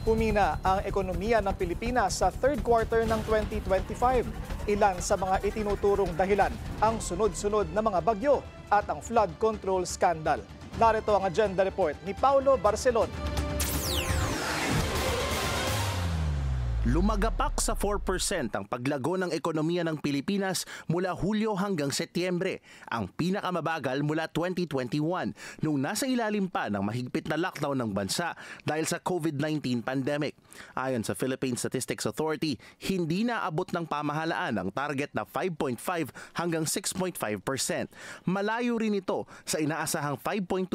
Humina ang ekonomiya ng Pilipinas sa third quarter ng 2025. Ilan sa mga itinuturong dahilan ang sunod-sunod na mga bagyo at ang flood control scandal. Narito ang agenda report ni Paulo Barcelon. Lumagapak sa 4% ang paglago ng ekonomiya ng Pilipinas mula Hulyo hanggang Setyembre, ang pinakamabagal mula 2021 nung nasa ilalim pa ng mahigpit na lockdown ng bansa dahil sa COVID-19 pandemic. Ayon sa Philippine Statistics Authority, hindi naabot ng pamahalaan ang target na 5.5 hanggang 6.5%. Malayo rin ito sa inaasahang 5.2%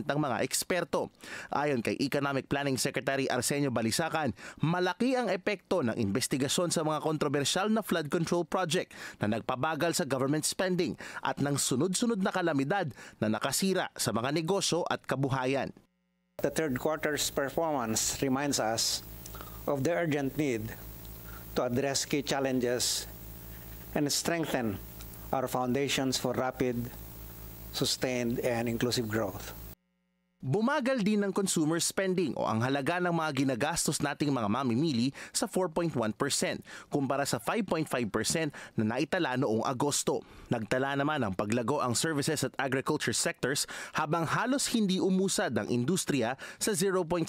ng mga eksperto. Ayon kay Economic Planning Secretary Arsenio Balisacan, malaki ang epekto ng investigasyon sa mga kontrobersyal na flood control project na nagpabagal sa government spending at ng sunod-sunod na kalamidad na nakasira sa mga negosyo at kabuhayan. The third quarter's performance reminds us of the urgent need to address key challenges and strengthen our foundations for rapid, sustained, and inclusive growth. Bumagal din ng consumer spending o ang halaga ng mga ginagastos nating mga mamimili sa 4.1% kumpara sa 5.5% na naitala noong Agosto. Nagtala naman ang paglago ang services at agriculture sectors habang halos hindi umusad ang industriya sa 0.7%.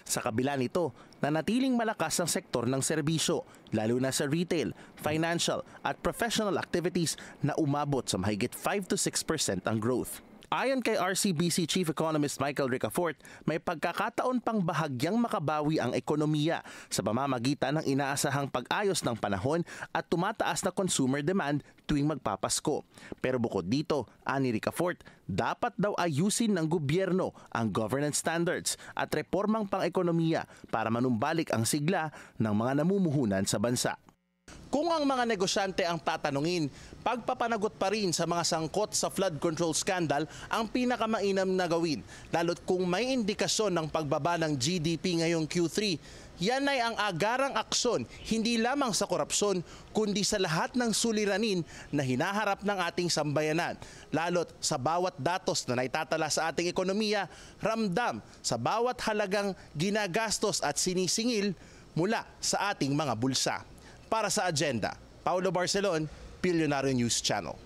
Sa kabila nito, nanatiling malakas ang sektor ng serbisyo, lalo na sa retail, financial at professional activities na umabot sa mahigit 5 to 6% ang growth. Ayon kay RCBC Chief Economist Michael Ricafort, may pagkakataon pang bahagyang makabawi ang ekonomiya sa pamamagitan ng inaasahang pag-ayos ng panahon at tumataas na consumer demand tuwing magpapasko. Pero bukod dito, ani Ricafort, dapat daw ayusin ng gobyerno ang governance standards at reformang pang-ekonomiya para manumbalik ang sigla ng mga namumuhunan sa bansa. Kung ang mga negosyante ang tatanungin, pagpapanagot pa rin sa mga sangkot sa flood control scandal ang pinakamainam na gawin. Lalo't kung may indikasyon ng pagbaba ng GDP ngayong Q3, yan ay ang agarang aksyon hindi lamang sa korupsyon kundi sa lahat ng suliranin na hinaharap ng ating sambayanan. Lalo't sa bawat datos na naitatala sa ating ekonomiya, ramdam sa bawat halagang ginagastos at sinisingil mula sa ating mga bulsa. Para sa agenda, Paulo Barcelon, Billionaire News Channel.